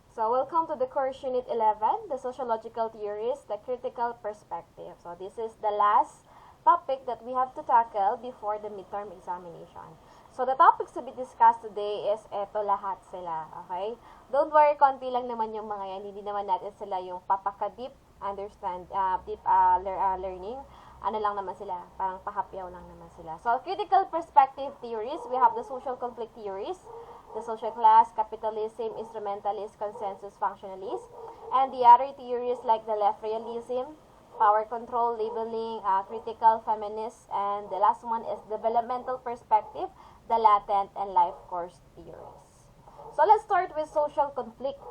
So, welcome to the course unit 11, the sociological theories, the critical perspective. So, this is the last topic that we have to tackle before the midterm examination. So, the topics to be discussed today is eto lahat sila, okay? Don't worry, konti lang naman yung mga yan. Hindi naman natin sila yung papaka-deep learning. Ano lang naman sila, parang pahapyaw lang naman sila. So, critical perspective theories, we have the social conflict theories, the social class, capitalism, instrumentalist, consensus, functionalist, and the other theories like the left realism, power control, labeling, critical, feminist, and the last one is developmental perspective, the latent and life course theories. So let's start with social conflict.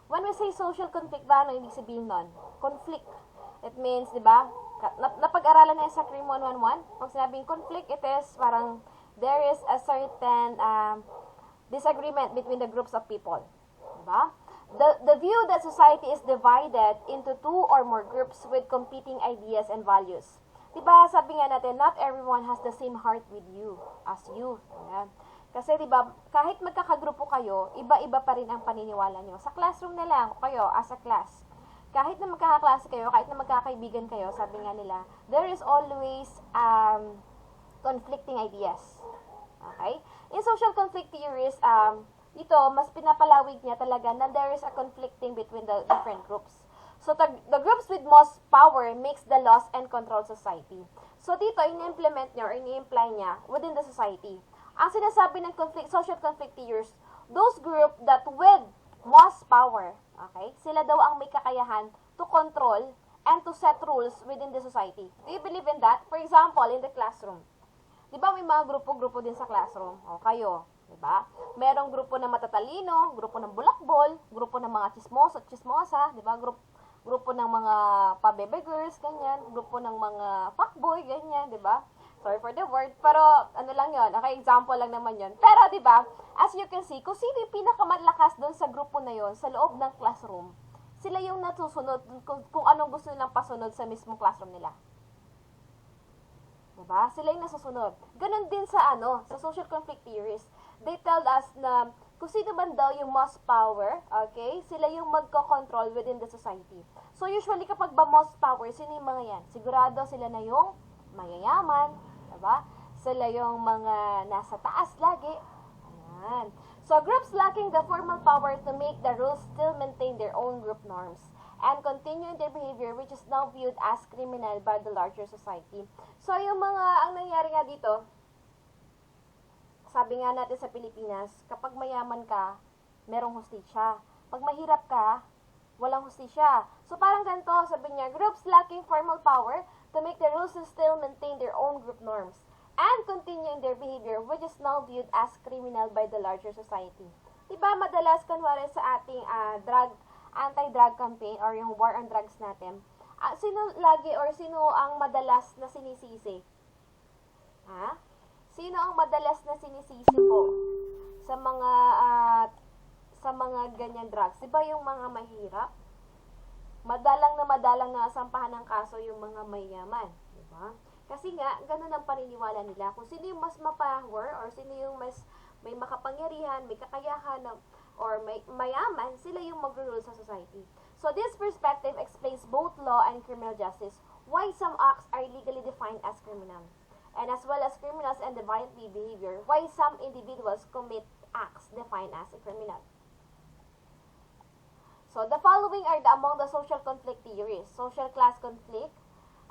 When we say social conflict ba, ano ibig sabihin nun? Conflict. It means, di ba, napag-aralan na sa CRIM121, pag sinabing conflict, it is parang there is a certain disagreement between the groups of people. Diba? The view that society is divided into two or more groups with competing ideas and values. Diba, sabi nga natin, not everyone has the same heart with you as you. Ayan. Kasi diba, kahit magkakagrupo kayo, iba-iba pa rin ang paniniwala nyo. Sa classroom na lang, kayo as a class. Kahit na magkakaklase kayo, kahit na magkakaibigan kayo, sabi nga nila, there is always conflicting ideas. Okay? In social conflict theories, ito, mas pinapalawig niya talaga na there is a conflicting between the different groups. So, the groups with most power makes the laws and control society. So, dito, ini-implement niya or ini-imply niya within the society. Ang sinasabi ng social conflict theories, those group that with most power, okay, sila daw ang may kakayahan to control and to set rules within the society. Do you believe in that? For example, in the classroom. Di ba may mga grupo-grupo din sa classroom? O, kayo. Di ba? Merong grupo ng matatalino, grupo ng bulakbol, grupo ng mga chismoso at chismosa, di ba? Grupo ng mga pabebe girls, ganyan. Grupo ng mga fuckboy, ganyan, di ba? Sorry for the word, pero ano lang yon, okay, example lang naman yon. Pero, di ba, as you can see, kung sino yung pinakamalakas doon sa grupo na yon sa loob ng classroom, sila yung natusunod kung anong gusto nilang pasunod sa mismong classroom nila. Diba? Sila yung nasusunod. Ganon din sa sa social conflict theories. They tell us na kung sino man daw yung most power, okay, sila yung magko-control within the society. So usually kapag ba most power, sino yung mga yan? Sigurado sila na yung mayayaman, diba? Sila yung mga nasa taas lagi. Ayan. So groups lacking the formal power to make the rules still maintain their own group norms and continue their behavior which is now viewed as criminal by the larger society. So, yung ang nangyari nga dito, sabi nga natin sa Pilipinas, kapag mayaman ka, merong hustisya. Pag mahirap ka, walang hustisya. So, parang ganito, sabi niya, groups lacking formal power to make the rules and still maintain their own group norms and continue in their behavior which is now viewed as criminal by the larger society. Diba, madalas, kunwari sa ating anti-drug campaign or yung war on drugs natin, sino lagi or sino ang madalas na sinisisi? Ha? Sino ang madalas na sinisisi po sa mga ganyan drugs? Diba yung mga mahirap? Madalang na sampahan ng kaso yung mga mayaman, diba? Kasi nga, ganun ang paniniwala nila. Kung sino yung mas ma-power or sino yung mas may makapangyarihan, may kakayahan, or may mayaman, sila yung mag-rule sa society. So this perspective explains both law and criminal justice, why some acts are legally defined as criminal, and as well as criminals and violent behavior, why some individuals commit acts defined as a criminal. So the following are among the social conflict theories: social class conflict,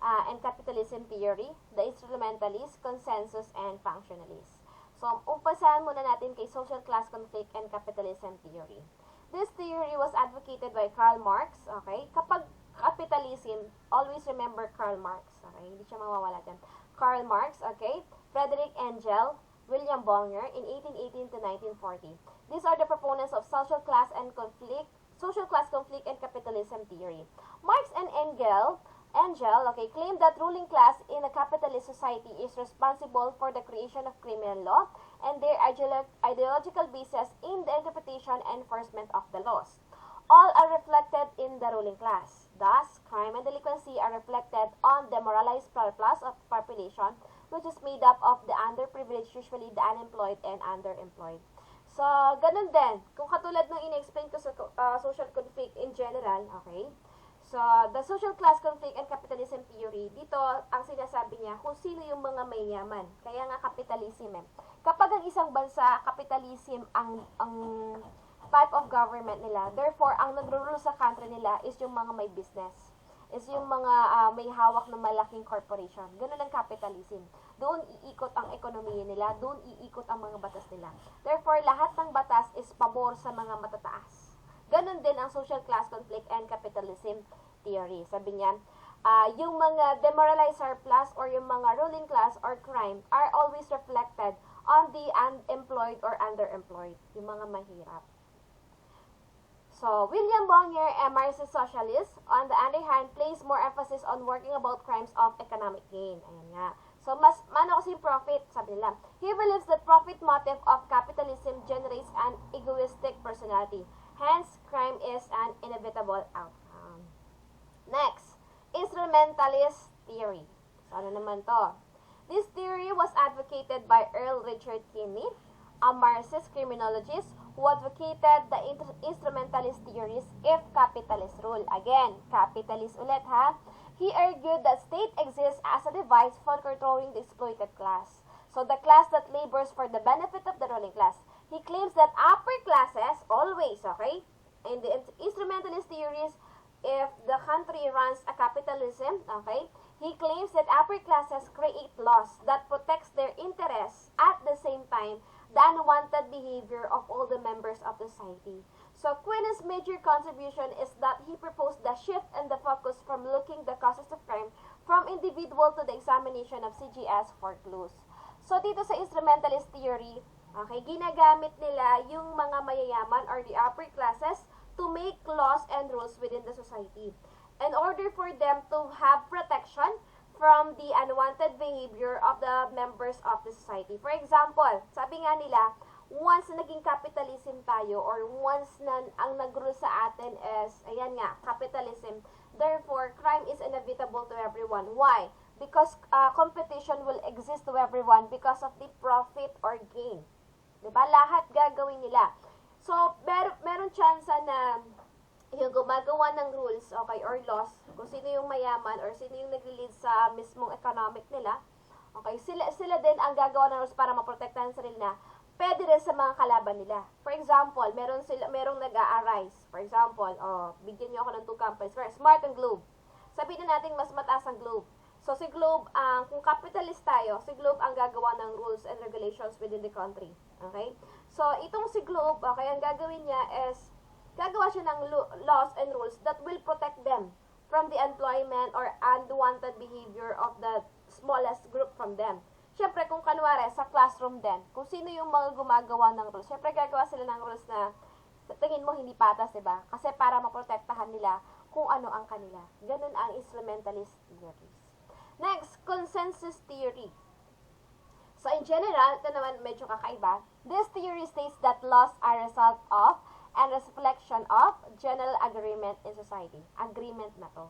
and capitalism theory, the instrumentalist, consensus, and functionalist. So, umpisahan muna natin kay social class conflict and capitalism theory. This theory was advocated by Karl Marx, okay? Kapag capitalism, always remember Karl Marx, okay? Hindi siya mawawala dyan. Karl Marx, okay? Frederick Engel, William Bonger, in 1818 to 1940. These are the proponents of social class conflict and capitalism theory. Marx and Engel, okay, claimed that ruling class in a capitalist society is responsible for the creation of criminal law and their ideological basis in the interpretation and enforcement of the laws. All are reflected in the ruling class. Thus, crime and delinquency are reflected on the demoralized surplus of population, which is made up of the underprivileged, usually the unemployed and underemployed. So, ganun din. Kung katulad ng in-explain ko sa social conflict in general, okay? So, the social class conflict and capitalism theory, dito, ang sinasabi niya, kung sino yung mga mayayaman. Kaya nga capitalism eh. Kapag ang isang bansa, capitalism ang type of government nila, therefore, ang nagro-rule sa country nila is yung mga may business. Is yung mga may hawak ng malaking corporation. Ganun ang capitalism. Doon iikot ang ekonomiya nila, doon iikot ang mga batas nila. Therefore, lahat ng batas is pabor sa mga matataas. Ganun din ang social class conflict and capitalism theory. Sabi niya, yung mga demoralized surplus or yung mga ruling class or crime are always reflected on the unemployed or underemployed, yung mga mahirap. So, William Bonnier, a Marxist socialist, on the other hand, placed more emphasis on working about crimes of economic gain. Ayan nga. So, mas mano kasi profit, sabi nila. He believes that profit motive of capitalism generates an egoistic personality. Hence, crime is an inevitable outcome. Next, Instrumentalist Theory. So, ano naman to? This theory was advocated by Earl Richard Kinney, a Marxist criminologist who advocated the instrumentalist theories if capitalist rule. Again, capitalist ulit ha. He argued that state exists as a device for controlling the exploited class. So, the class that labors for the benefit of the ruling class. He claims that upper classes, always, okay, in the instrumentalist theories, if the country runs a capitalism, okay, he claims that upper classes create laws that protects their interests at the same time the unwanted behavior of all the members of the society. So, Quinn's major contribution is that he proposed the shift in the focus from looking the causes of crime from individual to the examination of CGS for clues. So, dito sa instrumentalist theory, okay, ginagamit nila yung mga mayayaman or the upper classes to make laws and rules within the society in order for them to have protection from the unwanted behavior of the members of the society. For example, sabi nga nila, once na naging capitalism tayo or once na ang nag-rule sa atin is, ayan nga, capitalism, therefore, crime is inevitable to everyone. Why? Because competition will exist to everyone because of the profit or gain. Diba? Lahat gagawin nila. So, meron chance na yung gumagawa ng rules, okay, or laws, kung sino yung mayaman or sino yung nag-lead sa mismong economic nila, okay, sila din ang gagawa ng rules para maprotektahan sarili na, pwede rin sa mga kalaban nila. For example, merong nag-a-arise. For example, bigyan niyo ako ng 2 companies. First, Smart and Globe. Sabihin na natin mas mataas ang Globe. So, si Globe, kung capitalist tayo, si Globe ang gagawa ng rules and regulations within the country. Okay? So, itong si Globe, okay, ang gagawin niya is, gagawa siya ng laws and rules that will protect them from the employment or unwanted behavior of the smallest group from them. Siyempre, kung kanwari, sa classroom din, kung sino yung mga gumagawa ng rules, siyempre gagawa sila ng rules na tingin mo hindi patas, diba? Kasi para maprotektahan nila kung ano ang kanila. Ganun ang instrumentalist theories. Next, consensus theory. So, in general, ito naman medyo kakaiba. This theory states that laws are a result of and reflection of general agreement in society. Agreement na to.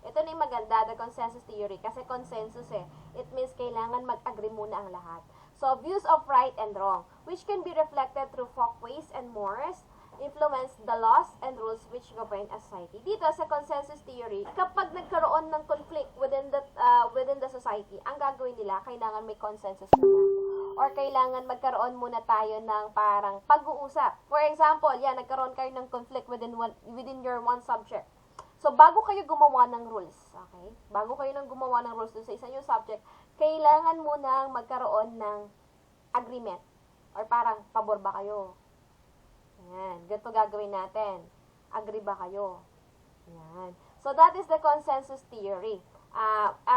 Ito na yung maganda, the consensus theory. Kasi consensus it means kailangan mag-agree muna ang lahat. So, views of right and wrong, which can be reflected through folkways and mores, influence the laws and rules which govern a society. Dito sa consensus theory, kapag nagkaroon ng conflict within the society, ang gagawin nila, kailangan may consensus muna. Or kailangan magkaroon muna tayo ng parang pag-uusap. For example, nagkaroon kayo ng conflict within your one subject. So, bago kayo gumawa ng rules, okay? Bago kayo nang gumawa ng rules dun sa isa yung subject, kailangan munang magkaroon ng agreement. Or parang, pabor ba kayo? Ayan. Ganito gagawin natin. Agree ba kayo? Ayan. So, that is the consensus theory.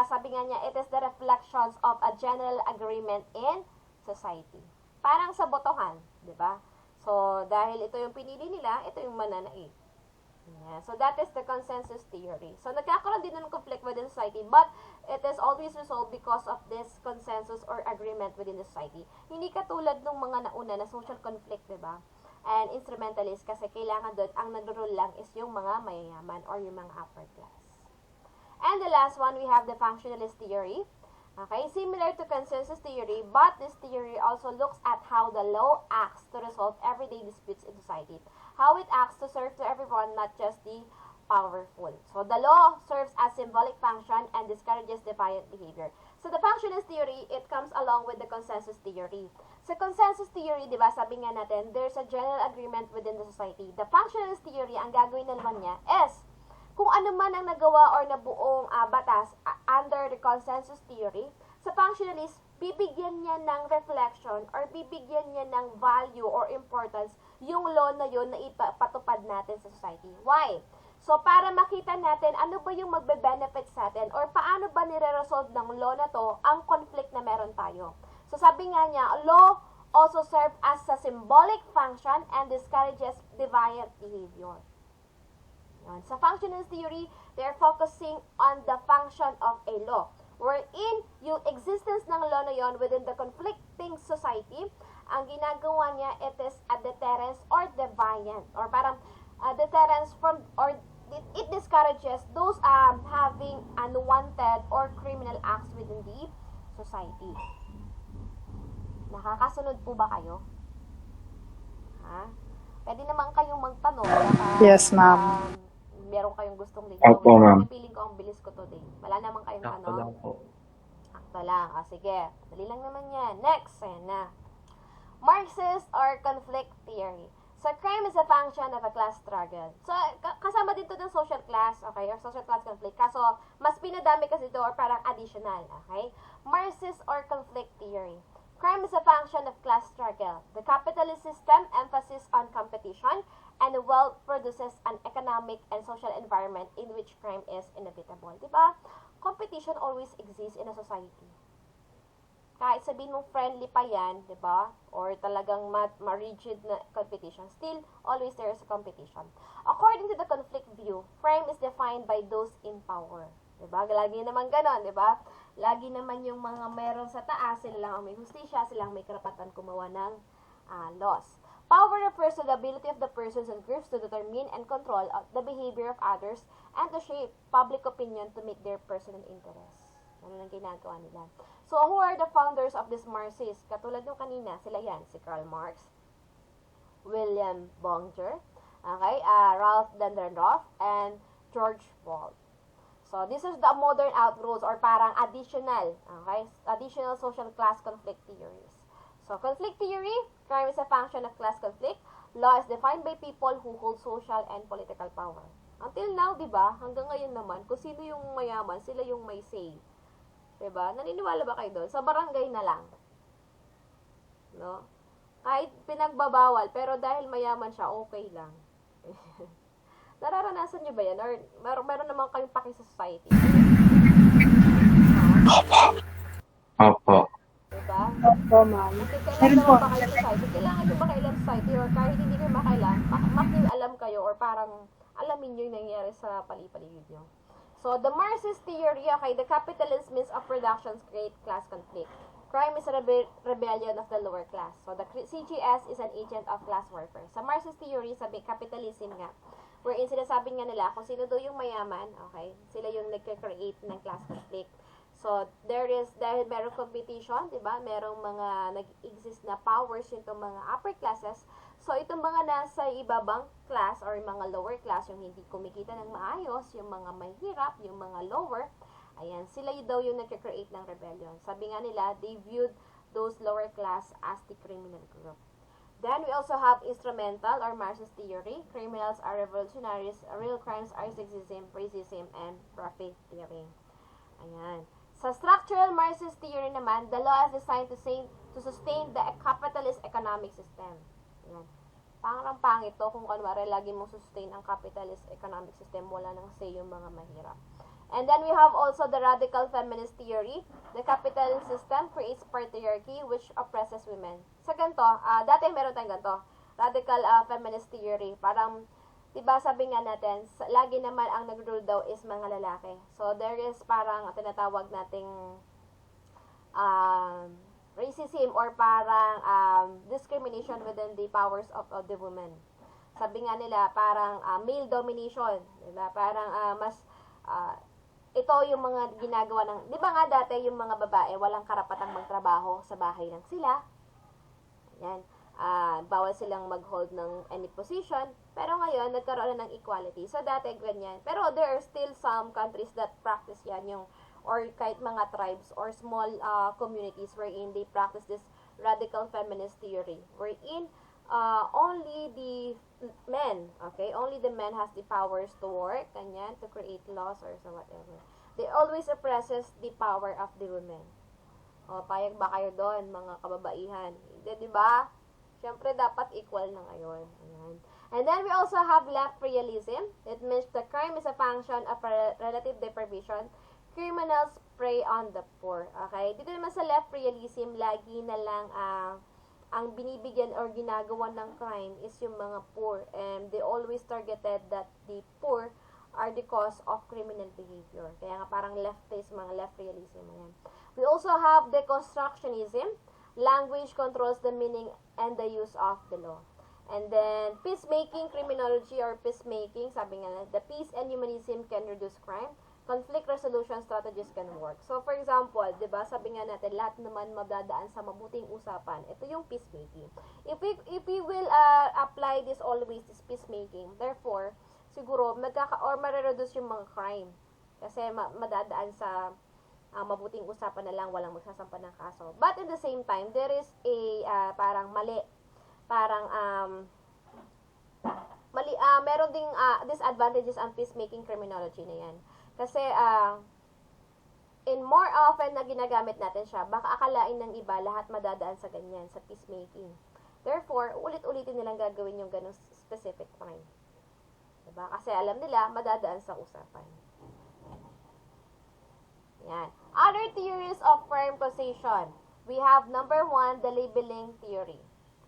Sabi nga niya, it is the reflections of a general agreement in society. Parang sa botohan, di ba? So, dahil ito yung pinili nila, ito yung mananaig. Yeah. So, that is the consensus theory. So, nagkakaroon din ng conflict within society, but it is always resolved because of this consensus or agreement within the society. Hindi katulad ng mga nauna na social conflict, di ba? And instrumentalist, kasi kailangan doon, ang nag-rule lang is yung mga mayayaman or yung mga upper class. And the last one, we have the functionalist theory. Okay, similar to consensus theory, but this theory also looks at how the law acts to resolve everyday disputes in society. How it acts to serve to everyone, not just the powerful. So the law serves as symbolic function and discourages defiant behavior. So the functionalist theory, it comes along with the consensus theory. Sa consensus theory, di ba, sabi nga natin, there's a general agreement within the society. The functionalist theory, ang gagawin na naman niya is, kung ano man ang nagawa or nabuong batas under the consensus theory, sa functionalist, bibigyan niya ng reflection or bibigyan niya ng value or importance yung law na yun na ipatupad natin sa society. Why? So, para makita natin ano ba yung magbe-benefit sa atin or paano ba nire-resolve ng law na to ang conflict na meron tayo. So, sabi nga niya, law also serve as a symbolic function and discourages deviant behavior. Yan. Sa functionalist theory, they're focusing on the function of a law, wherein yung existence ng law na yon within the conflicting society, ang ginagawa niya, it is a deterrence or deviant, or parang deterrence from, or it discourages those having unwanted or criminal acts within the society. Nakakasunod po ba kayo? Ha? Pwede naman kayong magtanong. Yes, ma'am. Meron kayong gustong linawin. Opo, ma'am. Piling ko ang bilis ko today. Wala naman kayong Sakto tanong. lang po. Sakto lang. Sige. Dali lang naman yan. Next. Ayan na. Marxist or conflict theory. So, crime is a function of a class struggle. So, kasama dito ng social class, okay, or social class conflict. Kaso, mas pinadami kasi ito or parang additional, okay? Marxist or conflict theory. Crime is a function of class struggle. The capitalist system emphasis on competition and wealth produces an economic and social environment in which crime is inevitable. Diba? Competition always exists in a society. Kahit sabihin mong friendly pa yan, di ba? Or talagang ma-rigid na competition, still, always there is a competition. According to the conflict view, crime is defined by those in power. Di ba? Lagi naman ganon, di ba? Lagi naman yung mga meron sa taas, sila lang ang may hustisya, sila ang may karapatan gumawa ng laws. Power refers to the ability of the persons and groups to determine and control the behavior of others and to shape public opinion to meet their personal interests. Ano lang ginagawa nila. So, who are the founders of this Marxists? Katulad nung kanina, sila yan, si Karl Marx, William Bonger, okay, Ralph Dahrendorf, and George Wald. So, this is the modern outgrowths or parang additional, okay, additional social class conflict theories. So, conflict theory, crime is a function of class conflict. Law is defined by people who hold social and political power. Until now, di ba, hanggang ngayon naman, kung sino yung mayaman, sila yung may say. Diba? Naniniwala ba kayo doon? Sa barangay na lang. No? Kahit pinagbabawal, pero dahil mayaman siya, okay lang. Nararanasan nyo ba yan? Or meron naman kayong paki sa society? Opo. Opo. Diba? Opo, ma'am. Kailangan naman ba kayo sa society? Kailangan nyo ba kayo sa society? Or kahit hindi kayo makailan, alam kayo or parang alamin nyo yung nangyayari sa pali-paligid nyo. So, the Marxist theory, okay, the capitalist means of productions create class conflict. Crime is a rebellion of the lower class. So, the CGS is an agent of class warfare. Sa Marxist theory, sabi, capitalism nga, wherein sinasabi nga nila kung sino daw yung mayaman, okay, sila yung nagka-create ng class conflict. So, dahil merong competition, diba, merong mga nag-exist na powers yung mga upper classes. So, itong mga nasa ibabang class or mga lower class, yung hindi kumikita ng maayos, yung mga mahirap, yung mga lower, ayan, sila daw yung nagka-create ng rebellion. Sabi nga nila, they viewed those lower class as the criminal group. Then, we also have instrumental or Marxist theory. Criminals are revolutionaries. Real crimes are sexism, racism, and profiteering. Ayan. Sa structural Marxist theory naman, the law is designed to sustain the capitalist economic system. Ayan. Parang pangit to kung kunwari lagi mong sustain ang capitalist economic system, wala nang say yung mga mahirap. And then we have also the radical feminist theory. The capitalist system creates patriarchy which oppresses women. Sa ganito, dati meron tayong ganito, radical feminist theory. Parang, diba sabi nga natin, lagi naman ang nag-rule daw is mga lalaki. So there is parang tinatawag nating racism or parang discrimination within the powers of the women. Sabi nga nila, parang male domination, diba? Parang mas ito yung mga ginagawa ng, di ba nga dati yung mga babae, walang karapatang magtrabaho sa bahay lang sila. Yan. Bawal silang mag-hold ng any position. Pero ngayon, nagkaroon na ng equality. So, dati ganyan. Pero there are still some countries that practice yan, yung, or kahit mga tribes or small communities wherein they practice this radical feminist theory. Wherein, only the men, okay? Only the men has the powers to work, ganyan, to create laws or so whatever. They always oppresses the power of the women. O, payag ba kayo doon, mga kababaihan? Hindi, di ba? Siyempre, dapat equal na ngayon. Ayan. And then, we also have left realism. It means the crime is a function of relative deprivation. Criminals prey on the poor. Okay? Dito naman sa left realism, lagi na lang ang binibigyan or ginagawa ng crime is yung mga poor. And they always targeted that the poor are the cause of criminal behavior. Kaya nga parang leftist, mga left realism. Ayan. We also have deconstructionism. Language controls the meaning and the use of the law. And then, peacemaking criminology or peacemaking, sabi nga, the peace and humanism can reduce crime. Conflict resolution strategies can work. So, for example, di ba, sabi nga natin, lahat naman mabdadaan sa mabuting usapan. Ito yung peacemaking. If we will apply this always, this peacemaking, therefore, siguro, marireduce yung mga crime. Kasi madadaan sa mabuting usapan na lang, walang magsasampa ng kaso. But in the same time, there is a parang mali. Parang meron ding disadvantages ang peacemaking criminology na yan. Kasi in more often na ginagamit natin siya, baka akalain ng iba lahat madadaan sa ganyan, sa peacemaking. Therefore, ulit-ulitin nilang gagawin yung ganong specific crime. Diba? Kasi alam nila, madadaan sa usapan. Yan. Other theories of firm position. We have number 1, the labeling theory.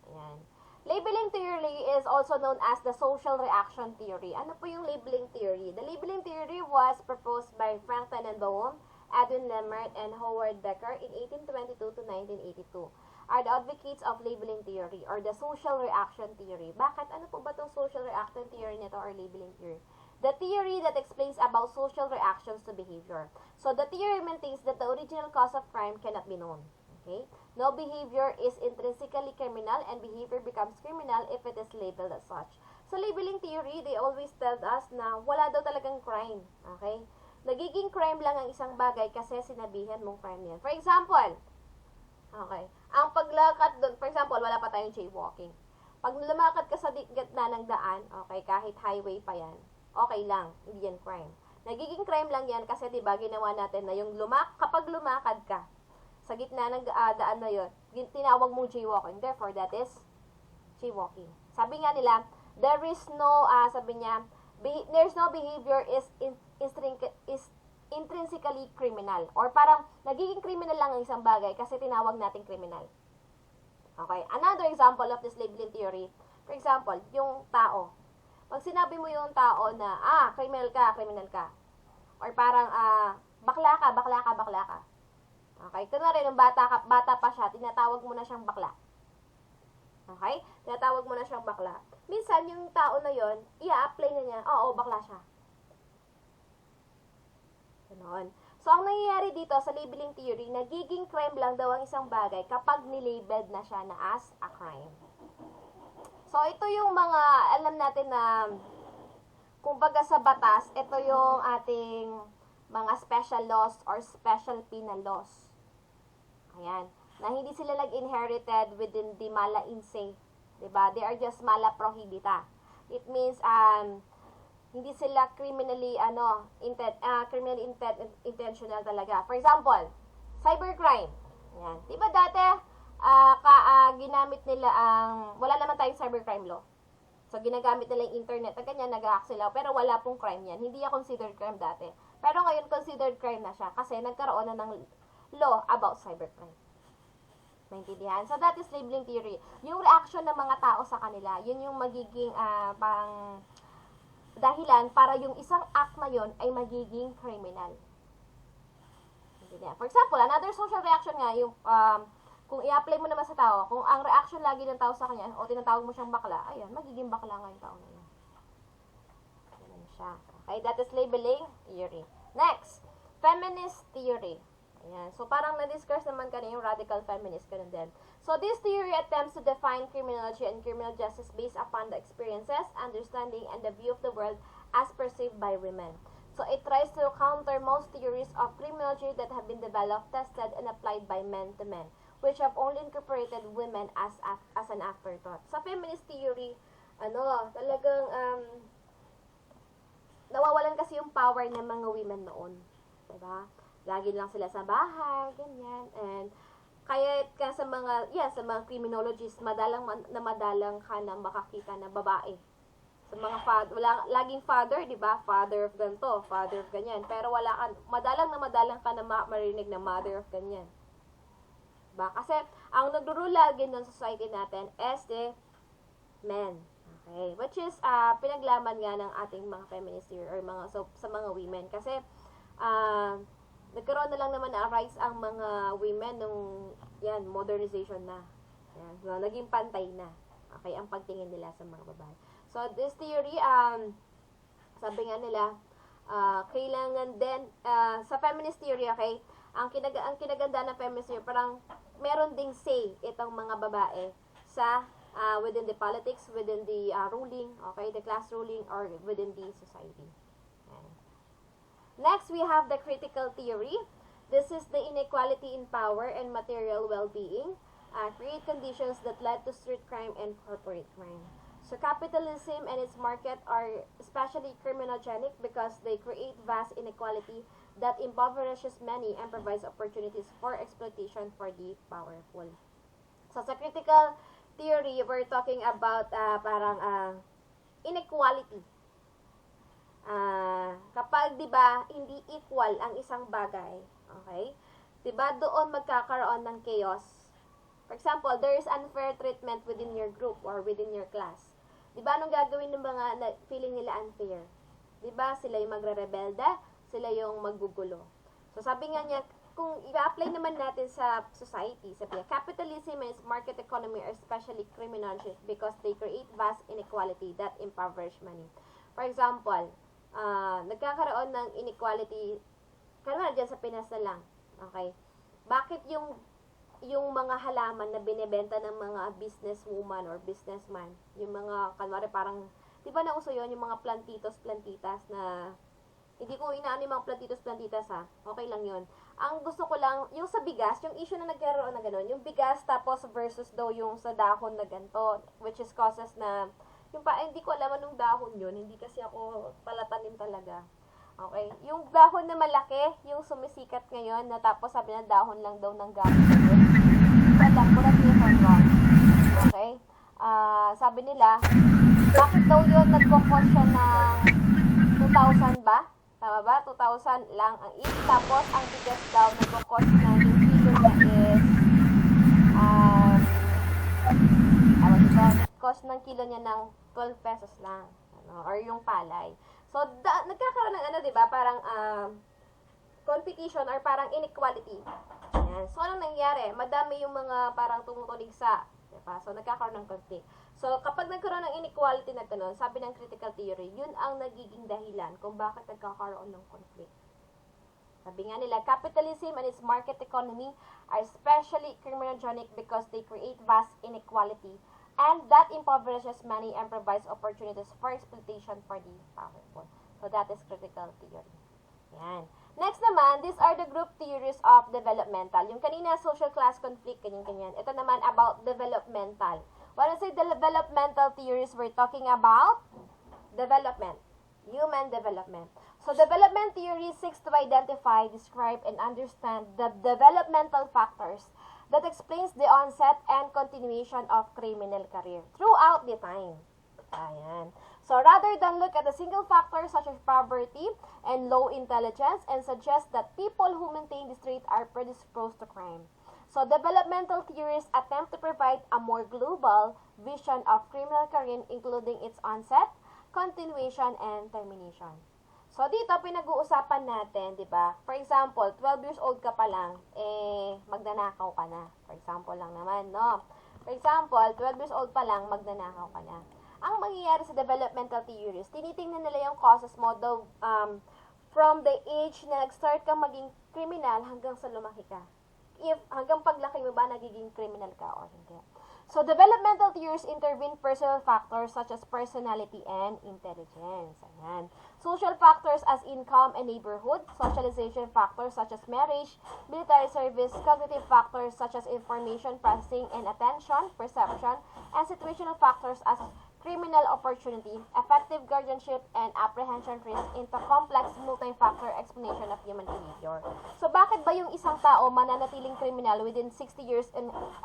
Yan. Labeling theory is also known as the social reaction theory. Ano po yung labeling theory? The labeling theory was proposed by Frank Tenenbaum, Edwin Lemert, and Howard Becker in 1822 to 1982. Are the advocates of labeling theory or the social reaction theory. Bakit? Ano po ba itong social reaction theory nito or labeling theory? The theory that explains about social reactions to behavior. So, the theory maintains that the original cause of crime cannot be known. Okay? No behavior is intrinsically criminal and behavior becomes criminal if it is labeled as such. So, labeling theory, they always tell us na wala daw talagang crime. Okay? Nagiging crime lang ang isang bagay kasi sinabihan mong crime yan. For example, okay, ang paglakad doon, for example, wala pa tayong jaywalking. Pag lumakad ka sa gitna ng daan, okay, kahit highway pa yan, okay lang, hindi yan crime. Nagiging crime lang yan kasi diba ginawa natin na yung kapag lumakad ka sa gitna ng daan na yun, tinawag mong jaywalking. Therefore, that is jaywalking. Sabi nga nila, there's no behavior is intrinsically criminal. Or parang nagiging criminal lang ang isang bagay kasi tinawag natin criminal. Okay, another example of this labeling theory, for example, yung tao. Pag sinabi mo yung tao na, criminal ka. Or parang, bakla ka. Okay, kunwari, nung bata pa siya, tinatawag mo na siyang bakla. Okay? Tinatawag mo na siyang bakla. Minsan, yung tao na yon, i-apply na niya, oo, bakla siya. Ganon. So, ang nangyayari dito sa labeling theory, nagiging crime lang daw ang isang bagay kapag nilabeled na siya na as a crime. So, ito yung mga, alam natin na, kumbaga sa batas, ito yung ating mga special laws or special penal laws. Ayan. Na hindi sila nag-inherited within the mala in se. Diba? They are just mala prohibita. It means, hindi sila criminally, intentional talaga. For example, cybercrime. Ayan. Diba dati, ginamit nila wala naman tayong cybercrime law. So, ginagamit nila yung internet na ganyan, nag-hack sila. Pero wala pong crime yan. Hindi yan considered crime dati. Pero ngayon, considered crime na siya kasi nagkaroon na ng law about cybercrime. Naintindihan? So, that is labeling theory. Yung reaction ng mga tao sa kanila, yun yung magiging dahilan para yung isang act na yun ay magiging criminal. Naintindihan? For example, another social reaction nga, yung kung i-apply mo naman sa tao, kung ang reaction lagi ng tao sa kanya, o tinatawag mo siyang bakla, ayan, magiging bakla nga yung tao na yun. Ganun siya. Okay, that is labeling theory. Next, Feminist Theory. Ayan. So, parang na-discuss naman kanina yung radical feminist, ganun din. So, this theory attempts to define criminology and criminal justice based upon the experiences, understanding, and the view of the world as perceived by women. So, it tries to counter most theories of criminology that have been developed, tested, and applied by men to men, which have only incorporated women as an afterthought. Sa feminist theory, talagang nawawalan kasi yung power ng mga women noon. Diba? Lagi lang sila sa bahay, ganyan. And kaya sa mga criminologists, madalang ka na makakita na babae. Sa mga laging father, di ba? Father of ganito, father of ganyan. Pero madalang ka na marinig na mother of ganyan. Diba? Kasi ang nagdurule lagi ng society natin is the men. Okay? Which is pinaglaman nga ng ating mga feminist theory or sa mga women. Kasi nagkaroon na lang naman na rise ang mga women nung modernization na. Yan, so, naging pantay na. Okay, ang pagtingin nila sa mga babae. So, this theory, sabi nga nila, kailangan din, sa feminist theory, okay, ang kinaganda ng feminist theory, parang meron ding say itong mga babae sa within the politics, within the ruling, okay, the class ruling, or within the society. Next, we have the critical theory. This is the inequality in power and material well-being create conditions that led to street crime and corporate crime. So capitalism and its market are especially criminogenic because they create vast inequality that impoverishes many and provides opportunities for exploitation for the powerful. So sa critical theory, we're talking about inequality. Kapag 'di ba hindi equal ang isang bagay, okay? 'Di ba doon magkakaroon ng chaos. For example, there is unfair treatment within your group or within your class. 'Di ba anong gagawin ng mga feeling nila unfair? 'Di ba sila yung magre-rebelde, sila yung maggugulo. So sabi nga niya, kung i-apply naman natin sa society, sabi niya, capitalism and its market economy are especially criminogenic because they create vast inequality that impoverish many. For example, nagkakaroon ng inequality, kalma dyan sa Pinas na lang, okay? Bakit yung mga halaman na binebenta ng mga businesswoman or businessman, yung mga, kalmari parang, di ba nauso yun, yung mga plantitas na, hindi ko inaano yung mga plantitas ha, okay lang yun. Ang gusto ko lang, yung sa bigas, yung issue na nagkaroon na gano'n, yung bigas tapos versus daw yung sa dahon na ganito, which is causes na, hindi ko alam anong dahon yun. Hindi kasi ako palatanim talaga. Okay? Yung dahon na malaki, yung sumisikat ngayon, na tapos sabi na dahon lang daw ng gamit. Correct me if I'm wrong. Okay? Sabi nila, bakit daw yun nagpo-cost siya ng 2,000 ba? Tama ba? 2,000 lang ang each. Tapos, ang bigas daw nagpo-cost na yung kilo na is cost ng kilo niya ng 12 pesos lang, or yung palay. So, nagkakaroon ng diba, parang competition or parang inequality. Ayan. So, anong nangyari? Madami yung mga parang tumutulig sa, diba? So, nagkakaroon ng conflict. So, kapag nagkaroon ng inequality na ganun, sabi ng critical theory, yun ang nagiging dahilan kung bakit nagkakaroon ng conflict. Sabi nga nila, capitalism and its market economy are especially criminogenic because they create vast inequality and that impoverishes many and provides opportunities for exploitation for the powerful. So that is critical theory. Yan. Next naman, these are the group theories of developmental. Yung kanina, social class conflict, ganyan-ganyan. Ito naman about developmental. When I say developmental theories, we're talking about development, human development. So development theory seeks to identify, describe, and understand the developmental factors that explains the onset and continuation of criminal career throughout the time. Ayan. So, rather than look at a single factor such as poverty and low intelligence and suggest that people who maintain this trait are predisposed to crime. So, developmental theories attempt to provide a more global vision of criminal career including its onset, continuation, and termination. So, dito, pinag-uusapan natin, di ba? For example, 12 years old ka pa lang, magnanakaw ka na. For example lang naman, no? For example, 12 years old pa lang, magnanakaw ka na. Ang mangyayari sa developmental theories, tinitingnan nila yung causes mo, from the age na nag-start kang maging criminal hanggang sa lumaki ka. If hanggang paglaki mo ba nagiging criminal ka or hindi. So, developmental theories intervene personal factors such as personality and intelligence. Ayan. Social factors as income and neighborhood, socialization factors such as marriage, military service, cognitive factors such as information processing and attention, perception, and situational factors as criminal opportunity, effective guardianship, and apprehension risk into complex multi-factor explanation of human behavior. So, bakit ba yung isang tao mananatiling criminal within 60 years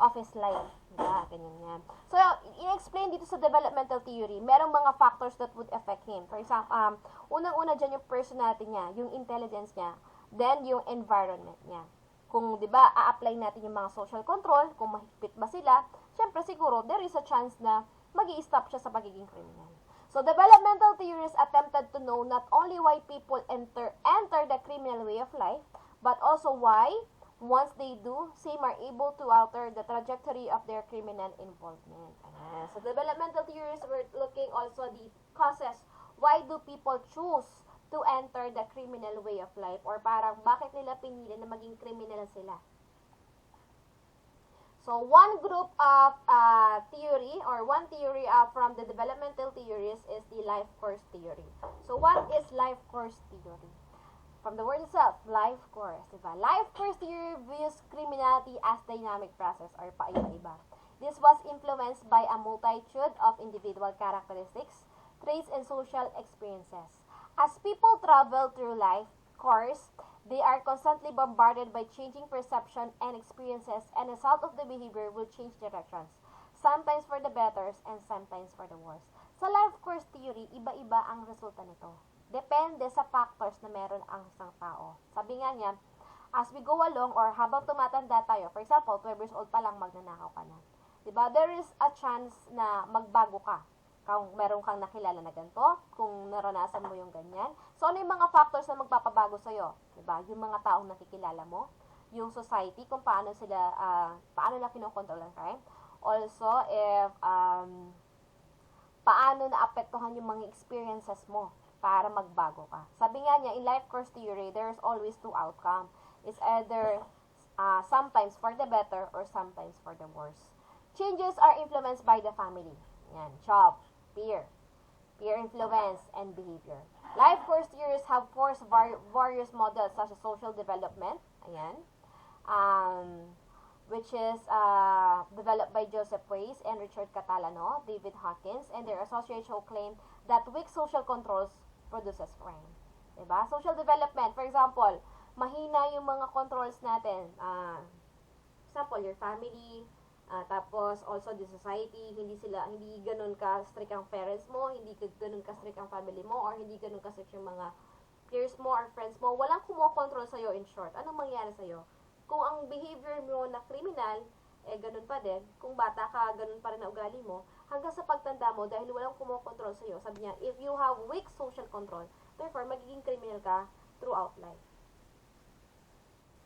of his life? Diba? Ganyan yan. So, i-explain dito sa developmental theory, merong mga factors that would affect him. For example, unang-una dyan yung personality niya, yung intelligence niya, then yung environment niya. Kung, di ba, a-apply natin yung mga social control, kung mahigpit ba sila, syempre siguro, there is a chance na mag-i-stop siya sa pagiging criminal. So, developmental theories attempted to know not only why people enter the criminal way of life, but also why, once they do, same are able to alter the trajectory of their criminal involvement. So, developmental theories were looking also the causes. Why do people choose to enter the criminal way of life? Or parang, bakit nila pinili na maging criminal sila? So, one group of theory or one theory from the developmental theories is the life course theory. So, what is life course theory? From the word itself, life course. Diba? Life course theory views criminality as dynamic process or paiba-iba. This was influenced by a multitude of individual characteristics, traits, and social experiences. As people travel through life course, they are constantly bombarded by changing perception and experiences, and the result of the behavior will change directions, sometimes for the better and sometimes for the worse. Sa life course theory, iba-iba ang resulta nito. Depende sa factors na meron ang isang tao. Sabi nga niya, as we go along or habang tumatanda tayo, for example, 12 years old pa lang magnanakaw ka na. Diba? There is a chance na magbago ka. Kung meron kang nakilala na ganito, kung naranasan mo yung ganyan. So, ano yung mga factors na magpapabago sa'yo? Diba? Yung mga taong nakikilala mo, yung society, kung paano sila, paano na kinokontrol ang crime. Also, if, paano naapektuhan yung mga experiences mo para magbago ka. Sabi nga niya, in life course theory, there's always two outcomes. It's either sometimes for the better or sometimes for the worse. Changes are influenced by the family. Yan, job, peer influence, and behavior. Life course theories have forced various models such as social development, ayan, which is developed by Joseph Weiss and Richard Catalano, David Hawkins, and their association claim that weak social controls produces crime. Diba? Social development, for example, mahina yung mga controls natin. Example, your family, tapos also the society, hindi ganun ka strict ang parents mo, hindi ganun ka strict ang family mo, or hindi ganun ka strict yung mga peers mo or friends mo. Walang kumokontrol sa'yo in short. Anong mangyayari sa'yo? Kung ang behavior mo na criminal, ganun pa din. Kung bata ka, ganun pa rin na ugali mo. Hanggang sa pagtanda mo, dahil walang kumokontrol sa'yo, sabi niya, if you have weak social control, therefore, magiging criminal ka throughout life.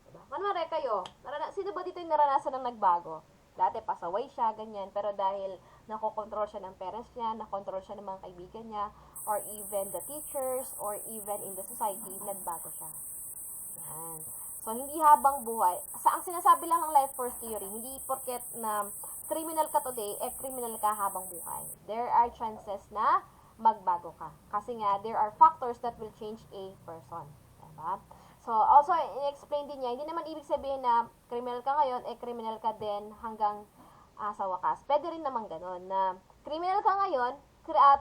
Diba? Kunwari kayo, sino ba dito yung naranasan ng nagbago? Dati, pasaway siya, ganyan. Pero dahil nakokontrol siya ng parents niya, nakontrol siya ng mga kaibigan niya, or even the teachers, or even in the society, nagbago siya. Yan. So, hindi habang buhay. Ang sinasabi lang ng life course theory, hindi porket na criminal ka today, criminal ka habang buhay. There are chances na magbago ka. Kasi nga, there are factors that will change a person. Diba? So, also, i-explain din niya, hindi naman ibig sabihin na criminal ka ngayon, criminal ka din hanggang sa wakas. Pwede rin naman ganun, na criminal ka ngayon,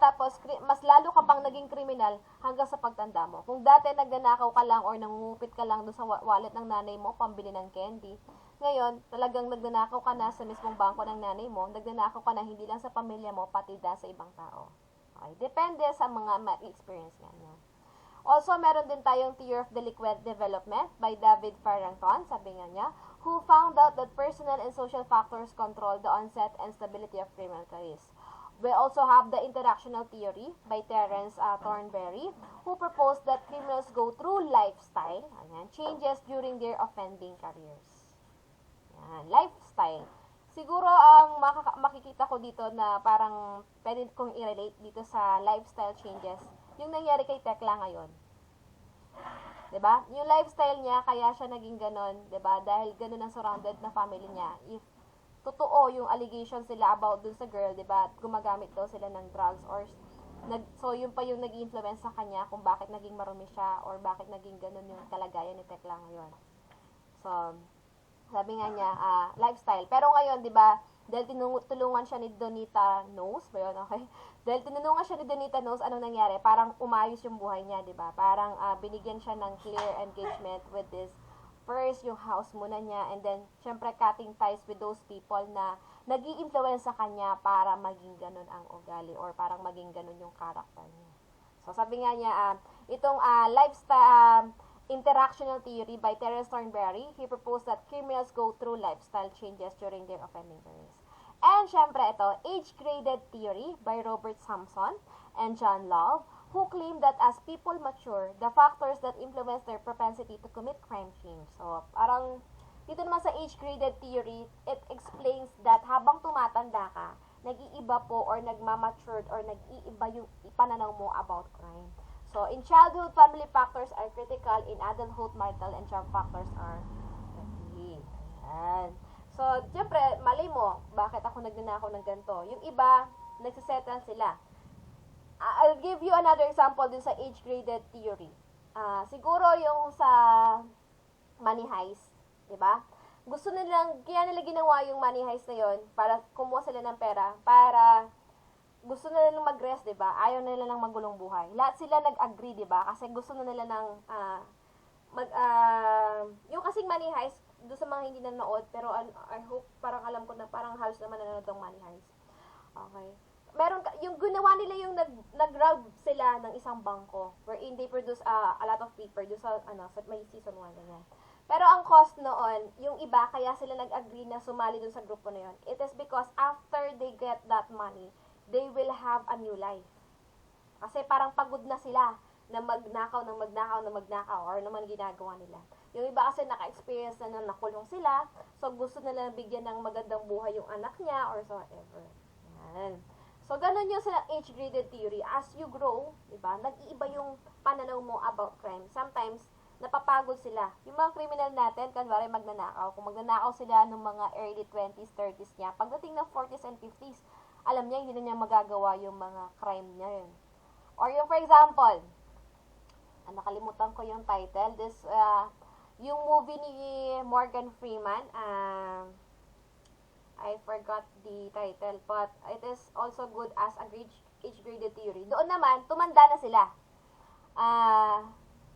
tapos mas lalo ka pang naging criminal hanggang sa pagtanda mo. Kung dati nagnanakaw ka lang or nangungupit ka lang doon sa wallet ng nanay mo, pambili ng candy, ngayon, talagang nagnanakaw ka na sa mismong bangko ng nanay mo, nagnanakaw ka na hindi lang sa pamilya mo, pati da sa ibang tao. Okay? Depende sa mga experience niya. Also, meron din tayong Theory of Delinquent Development by David Farrington, sabi nga niya, who found out that personal and social factors control the onset and stability of criminal careers. We also have the Interactional Theory by Terence Thornberry, who proposed that criminals go through lifestyle changes during their offending careers. Yan, lifestyle. Siguro ang makikita ko dito na parang pwede kong i-relate dito sa lifestyle changes, yung nangyari kay Tekla ngayon. 'Diba? Yung lifestyle niya, kaya siya naging ganon, 'diba? Dahil ganon ang surrounded na family niya. If totoo yung allegations sila about dun sa girl, 'diba? Gumagamit daw sila ng drugs or so yun pa yung nag-influence sa kanya kung bakit naging marumi siya or bakit naging ganon yung kalagayan ni Tekla ngayon. So, sabi nga niya, lifestyle. Pero ngayon, 'di ba, dahil tinulungan siya ni Donita Knows, ba yun, okay? Dahil tinulungan siya ni Donita Knows, anong nangyari? Parang umayos yung buhay niya, 'di ba? Parang binigyan siya ng clear engagement with this. First, yung house muna niya, and then, syempre, cutting ties with those people na nag-i-influence sa kanya para maging ganun ang ugali or parang maging ganun yung character niya. So, sabi nga niya, itong lifestyle interactional theory by Terence Thornberry, he proposed that criminals go through lifestyle changes during their offending careers. And syempre ito, age-graded theory by Robert Sampson and John Love, who claim that as people mature, the factors that influence their propensity to commit crime change. So, parang dito naman sa age-graded theory, it explains that habang tumatanda ka, nag-iiba po or nagmamatured or nag-iiba yung ipananaw mo about crime. So, in childhood, family factors are critical. In adulthood, marital and job factors are key. Ayan. So, syempre, malay mo, bakit ako nagnanakaw ng ganito? Yung iba, nagsisettle sila. I'll give you another example dun sa age-graded theory. Siguro yung sa money heist, di ba? Gusto nilang, kaya nila ginawa yung money heist na yon para kumuha sila ng pera, para gusto na nilang mag-rest, diba? Ayaw na nila ng magulong buhay. Lahat sila nag-agree, diba? Kasi gusto na nila ng yung kasing money heist, doon sa mga hindi nanood, pero I hope, parang alam ko na parang halos naman nanonood ng money heist. Okay. Meron, yung ginawa nila yung nag-rob sila ng isang bangko, wherein they produce a lot of paper, doon sa, sa may season 1, ganyan. Pero ang cost noon, yung iba, kaya sila nag-agree na sumali doon sa grupo na yun. It is because after they get that money, they will have a new life. Kasi parang pagod na sila na magnakaw or naman ginagawa nila. Yung iba kasi naka-experience na nakulong sila, so gusto nila bigyan ng magandang buhay yung anak niya or so whatever. Yan. So, ganun yung sa age-graded theory. As you grow, diba, nag-iiba yung pananaw mo about crime. Sometimes, napapagod sila. Yung mga criminal natin, kanwari magnanakaw. Kung magnanakaw sila ng mga early 20s, 30s niya, pagdating ng 40s and 50s, alam niya, hindi na niya magagawa yung mga crime niya yun. Or yung, for example, nakalimutan ko yung title, yung movie ni Morgan Freeman, I forgot the title, but it is also good as a age-graded theory. Doon naman, tumanda na sila.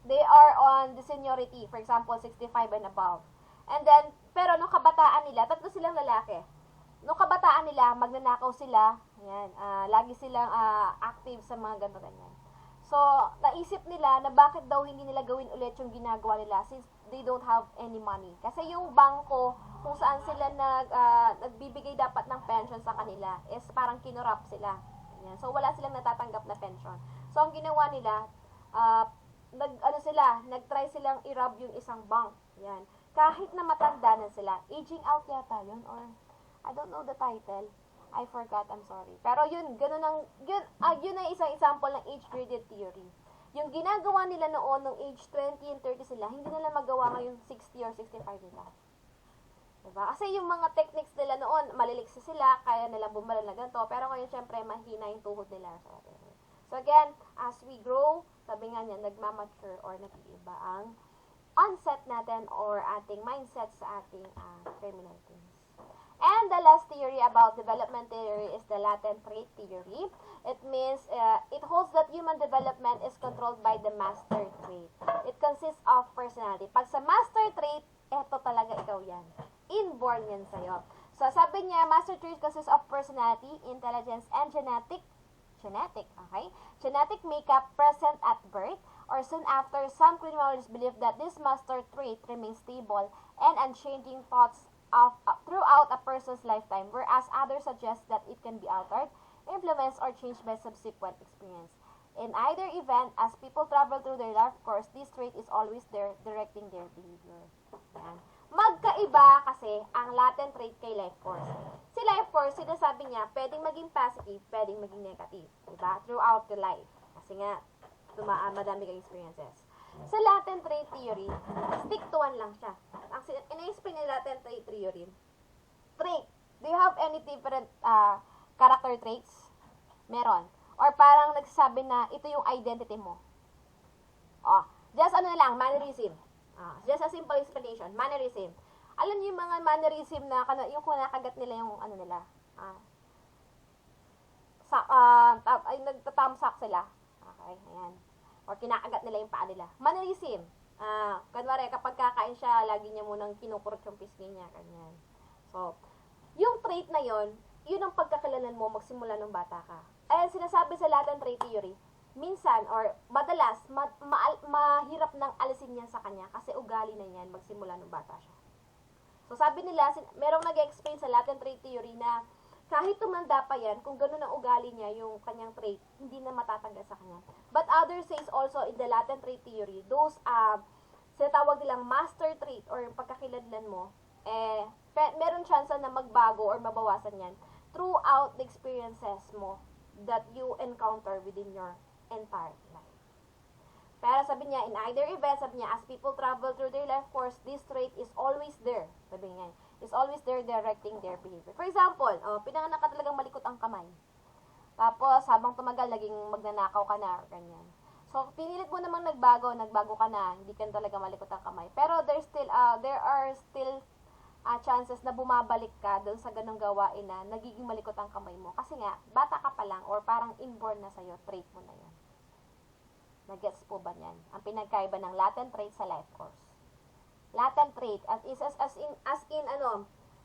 They are on the seniority, for example, 65 and above. And then, pero nung kabataan nila, tatlo silang lalaki. Nung kabataan nila, magnanakaw sila, ayan, lagi silang active sa mga ganito-ganyan. So, naisip nila na bakit daw hindi nila gawin ulit yung ginagawa nila since they don't have any money. Kasi yung bangko, kung saan sila nagbibigay dapat ng pension sa kanila, is parang kinurap sila. Ayan. So, wala silang natatanggap na pension. So, ang ginawa nila, nag-try silang i-rob yung isang bank. Ayan. Kahit na matanda na sila, aging out yata yun, or I don't know the title. I forgot, I'm sorry. Pero yun, yun ay isang example ng age-graded theory. Yung ginagawa nila noon, nung age 20 and 30 sila, hindi nila magawa ngayon 60 or 65 nila. Diba? Kasi yung mga techniques nila noon, maliliksi sila, kaya nila bumala na ganito, pero ngayon, syempre, mahina yung tuhod nila. So again, as we grow, sabi nga niya, nagmamature or nag-iiba ang onset natin or ating mindset sa ating criminal things. And the last theory about development theory is the latent trait theory. It means it holds that human development is controlled by the master trait. It consists of personality. Pag sa master trait, eto talaga ikaw yan. Inborn yan sa'yo. So, sabi niya, master trait consists of personality, intelligence, and genetic, okay? Genetic makeup present at birth or soon after. Some criminologists believe that this master trait remains stable and unchanging thoughts throughout a person's lifetime, whereas others suggest that it can be altered, influenced, or changed by subsequent experience. In either event, as people travel through their life course, this trait is always there, directing their behavior. Yan. Magkaiba kasi ang latent trait kay life force. Si life force, sinasabi niya, pwedeng maging positive, pwedeng maging negative. Diba? Throughout the life. Kasi nga, madami kang experiences. Sa latent trait theory, stick to one lang siya. Ang ina-explain ni latent trait theory, trait. Do you have any different character traits? Meron. Or parang nagsasabi na ito yung identity mo. Just ano na lang, mannerism. Just a simple explanation, mannerism. Alam niyo yung mga mannerism na yung kunakagat nila yung ano nila. Ay nagtatamsak sila. Okay, ayan. Or kinakagat nila yung paa nila. Mannerism. Kunwari kapag kakain siya, lagi niya munang kinukurot yung pisngi niya, ganyan. So, yung trait na yon, yun ang pagkakalanan mo magsimula nung bata ka. Ay sinasabi sa latent trait theory, minsan or madalas mahirap nang alisin yan sa kanya kasi ugali na yan magsimula nung bata siya. So sabi nila, merong nag-explain sa latent trait theory na kahit tumanda pa yan, kung gano'n ang ugali niya, yung kanyang trait, hindi na matatanggal sa kanya. But others says also in the latent trait theory, those sinatawag nilang master trait or yung pagkakiladlan mo, meron chance na magbago or mabawasan yan throughout the experiences mo that you encounter within your entire life. Pero sabi niya, in either event, sabi niya, as people travel through their life course, this trait is always there. Sabi niya, is always there directing their behavior. For example, pinanganak ka talagang malikot ang kamay. Tapos, habang tumagal, naging magnanakaw ka na, or ganyan. So, pinilit mo namang nagbago ka na, hindi ka talaga malikot ang kamay. Pero there are still chances na bumabalik ka doon sa ganong gawain na nagiging malikot ang kamay mo. Kasi nga, bata ka pa lang or parang inborn na sa'yo, trait mo na yun. Nag-gets po ba niyan? Ang pinagkaiba ng latent trait sa life course. Latent trait, as in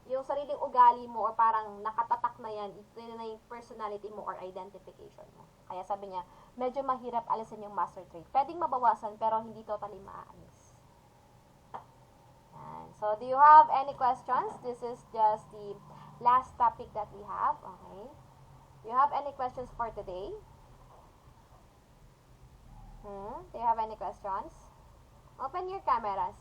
yung sariling ugali mo or parang nakatatak na yan, ito na yung personality mo or identification mo. Kaya sabi niya, medyo mahirap alisin yung master trait. Pwedeng mabawasan pero hindi totally maaalis. So, do you have any questions? This is just the last topic that we have. Okay. Do you have any questions for today? Do you have any questions? Open your cameras.